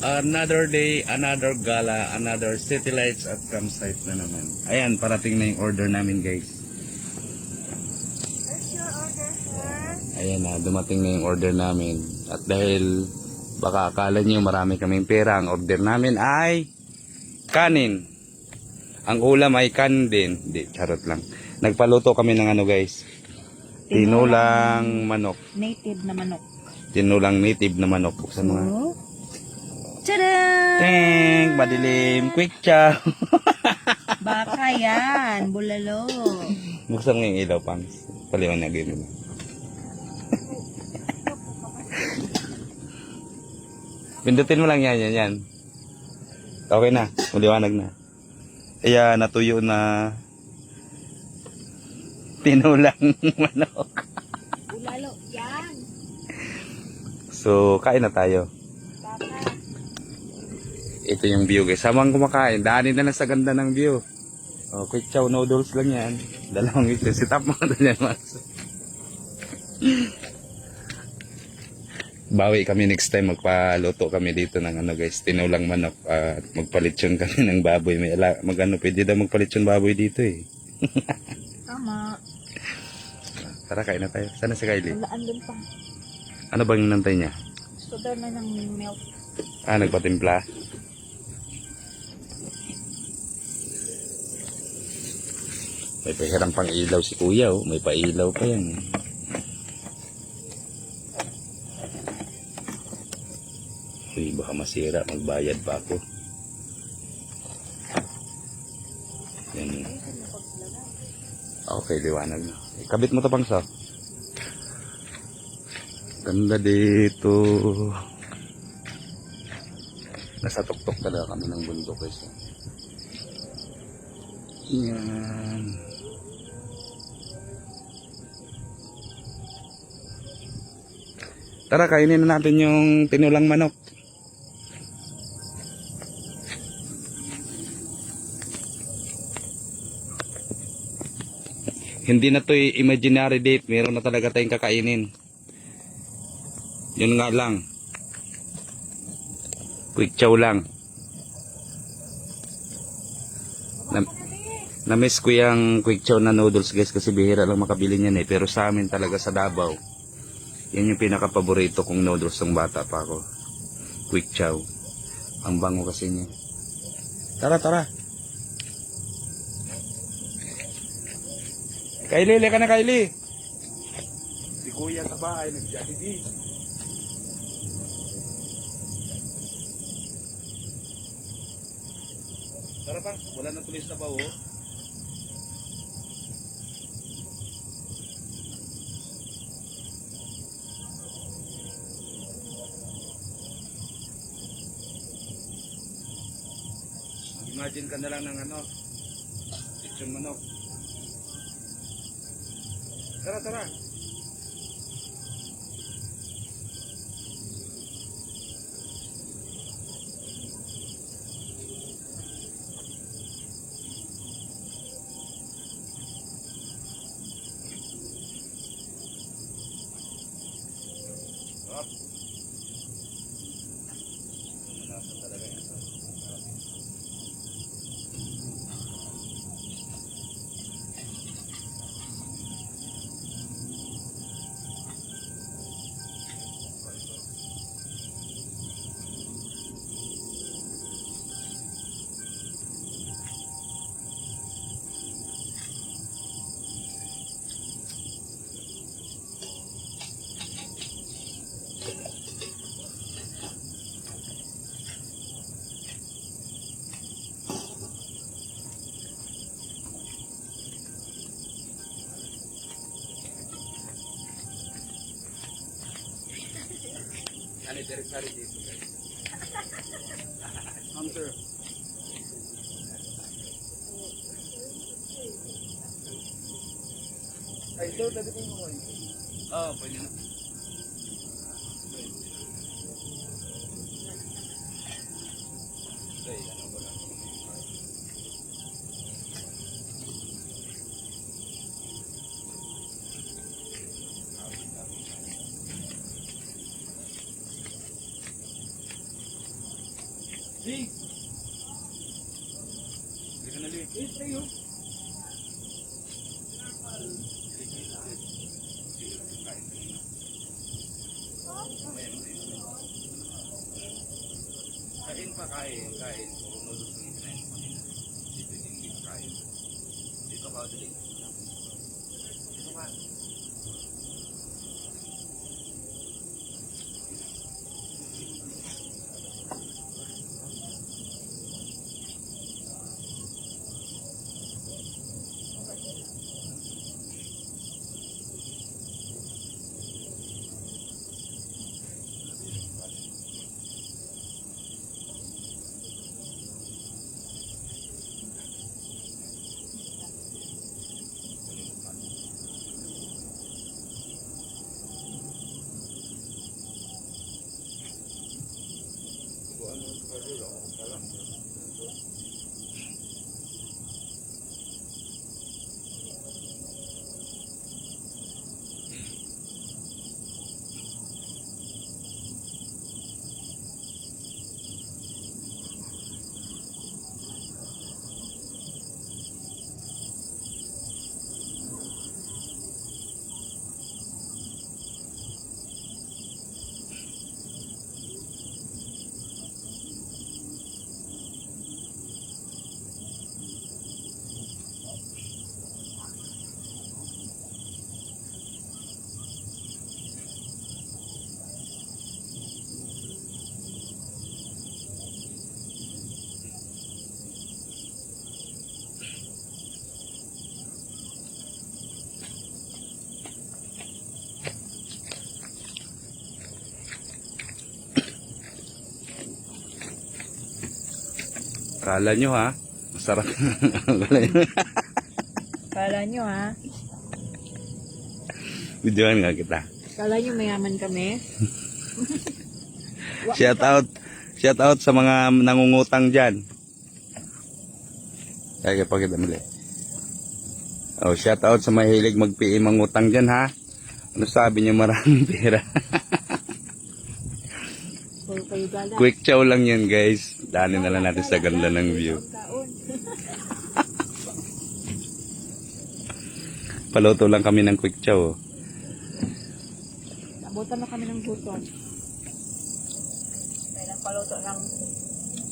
Another day, another gala, another city lights at campsite na naman. Ayan, parating na yung order namin, guys. Where's your order, sir? Ayan na, dumating na yung order namin. At dahil baka akala nyo marami kaming pera, ang order namin ay kanin. Ang ulam ay kanin din. Hindi, charot lang. Nagpaluto kami ng ano, guys. Tinulang manok. Native na manok. Tinulang native na manok. Buksan mo nga. Oh. Tada! Ting! Madilim! Quick chow! Baka yan. Bulalo. Buksan mo yung ilaw, Pangs. Paliwanagin mo. Pindutin mo lang yan. Okay na. Maliwanag na. Ayan, natuyo na. Tinulang manok. Bulalo. Yan. So, kain na tayo. Baka. Ito yung view, guys. Samang kumakain. Daanin na lang sa ganda ng view. Oh, quick chow noodles lang yan. Dalawang ito. Sitap mo doon yan, Max. Bawi kami next time. Magpaluto kami dito ng ano, guys. Tinulang manok. At magpalitsyon kami ng baboy. Pwede daw magpalitsyon baboy dito eh. Tama. Tara, kain na tayo. Sana si Kylie? Walaan dun pa. Ano bang nantay niya? Gusto daw na ng milk. Nagpatimpla. May pahirang pang ilaw si kuya, oh. May pailaw pa yan. Uy, baka masira. Magbayad pa ako. Yan. Okay, liwanag na. Kabit mo to, Pangsa. Ganda dito. Nasa tuktok talaga kami ng bundok, guys. Yan. Tara, kainin na natin yung tinulang manok. Hindi na to imaginary date. Meron na talaga tayong kakainin. Yun nga lang. Quick chow lang. Na-miss ko yung quick chow na noodles, guys, kasi bihira lang makabili niyan eh. Pero sa amin talaga sa Davao, yan yung pinaka-paborito kong noodles ng bata pa ako. Quick chow. Ang bango kasi niya. Tara, tara. Kylie, leka na, Kylie. Si kuya sa bahay, nag-jollibee. Tara pa, wala na tulis na ba, oh? Imagine ka na lang ng ano, lechon manok. Tara, tara. Up. Nasa talaga yan. Ano, direct-sari dito, guys. Ma'am, sir. Ay, sir, pwede ko yung mga pwede na. Ay, ano ko lang. Kain pa, kain. Puro noodles ang kinain ko kanina. Dito hindi pa kain. Dito ka, dali. Dito ka. Kala nyo ha, masarap. Kala nyo ha? Videoan nga kita. Kala nyo mayaman kami? Shout out sa mga nangungutang dyan. Kaya pakita muli. Oh, shout out sa mahilig mag-PM mangutang dyan ha. Ano sabi niyo, maraming pera. Puro kayo gala. Quick chow lang yan guys. Daanin na lang natin sa ganda ng view. Paluto lang kami ng quick chow. Nabutan na kami ng gutom. May nagpaluto ng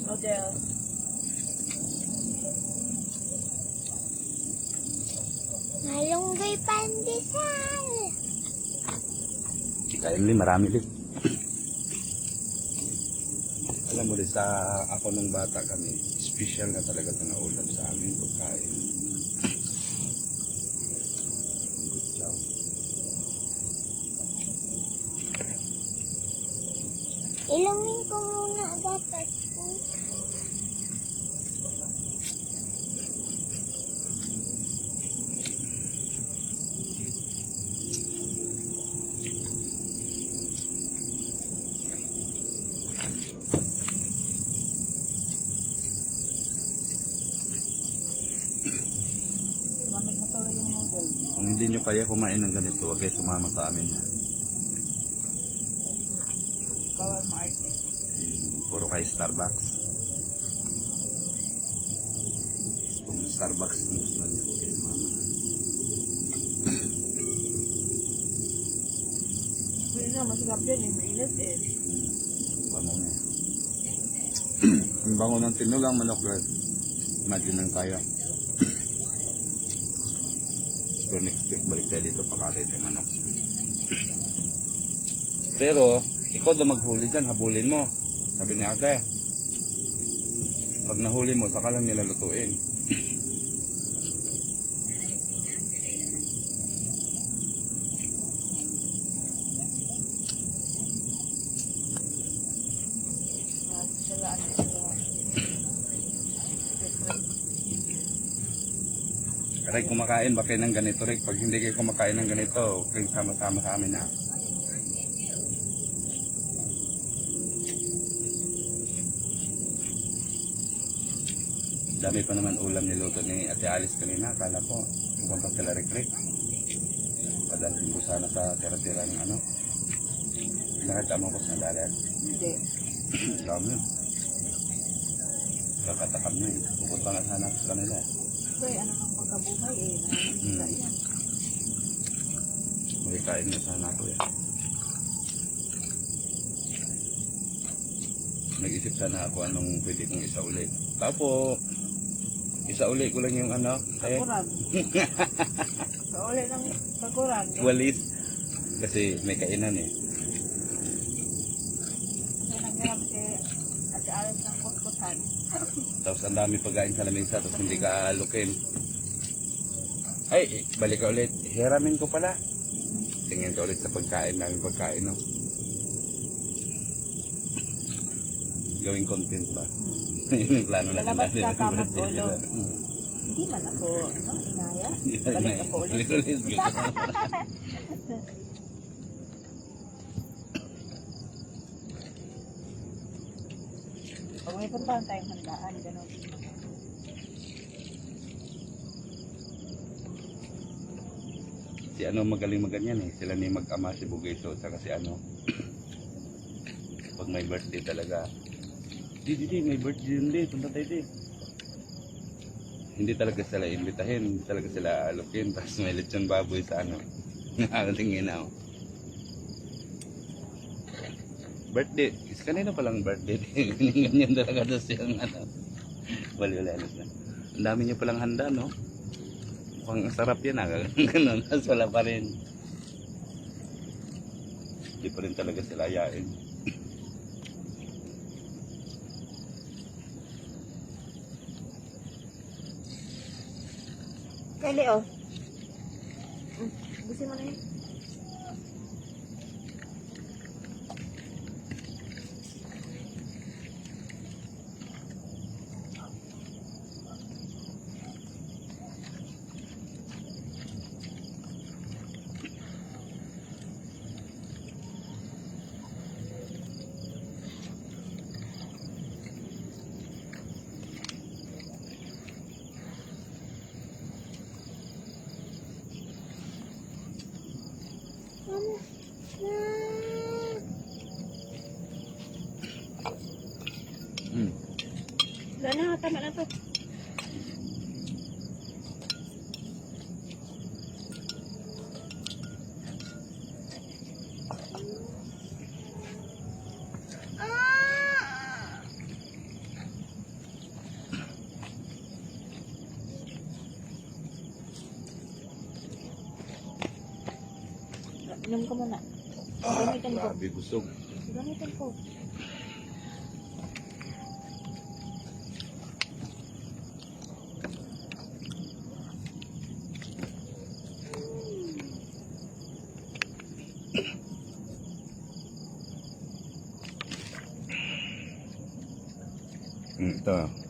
noodles. Malunggay pandesal. Kaya nili, marami din. Alam mo rin, sa ako nung bata kami, special na talaga ito na ulam sa amin pagkain. Chow. Ilumin ko muna dapat. Mamig na tuloy yung noodles. Kung hindi nyo kaya kumain ng ganito, huwag kayo sumama sa amin. Bawal maarte. Puro kayo Starbucks. Kung Starbucks ang gusto nyo, huwag kayo sumama. Pwede na, masarap din eh. Mainit eh. Bango na. Ang bango ng tinulang manok guys. Imagine lang tayo. So next week balik tayo dito pakalit yung manok. Pero ikaw daw maghuli dyan, habulin mo. Sabi ni ate. Pag nahuli mo, saka lang nila lutuin. Sila ano Rick, kumakain ba kayo ng ganito, Rick? Pag hindi kayo kumakain ng ganito, kayo sama-sama sa amin na. Dami pa naman ulam niluto ni Ate Alice kanina. Akala ko, pumunta sila Rick. Padalhin ko sana sa tira-tira ng ano. Nakita mo ko sa dalat. Hindi. Dami. Kakatakam na eh. Pupunta nga sana ako sa kanila. Kaya ano ng pagkabuhay eh. Nakikita yan. Makikain na sana ako eh. Nag-isip sana ako anong pwede kong isauli. Tapo, isauli ko lang yung ano, Kakuran. So, ulit ng kakuran. walis. Kasi may kainan eh. Kasi nagharap si Ate Alice ng kuskusan. Tapos ang dami pagkain sa lamesa, tapos hindi ka alukin. Ay, balik ka ulit. Hiramin ko pala. Tingin ka ulit sa pagkain, daming pagkain, no? Gawing content ba? Yun yung plano natin. Lalabas ka, dati. kamag ulo. Hindi man ako, no, inaya. Balik ako ulit. Pag may puntahan tayong handaan, gano'n. Si ano magaling maganyan eh. Sila ni mag-ama si Bugayso saka si ano. Pag may birthday talaga. Di, may birthday yun di. Punta tayo di. Hindi talaga sila imbitahin. Hindi talaga sila alukin. Tapos may lechon baboy sa ano. Nakatingin ako. Birthday. Is kanina palang birthday. Ganyan talaga daw siyang ano. Wali-wali na. Ang dami niyo palang handa no. Mukhang sarap yan ah. Ganun. Tapos wala pa rin. Hindi pa rin talaga sila ayain. Kali, oh. Gusto mo na yun? Wala na, tama na to. Inom ka muna. Gamitin ko. Grabe busog. Gamitin ko. Ito.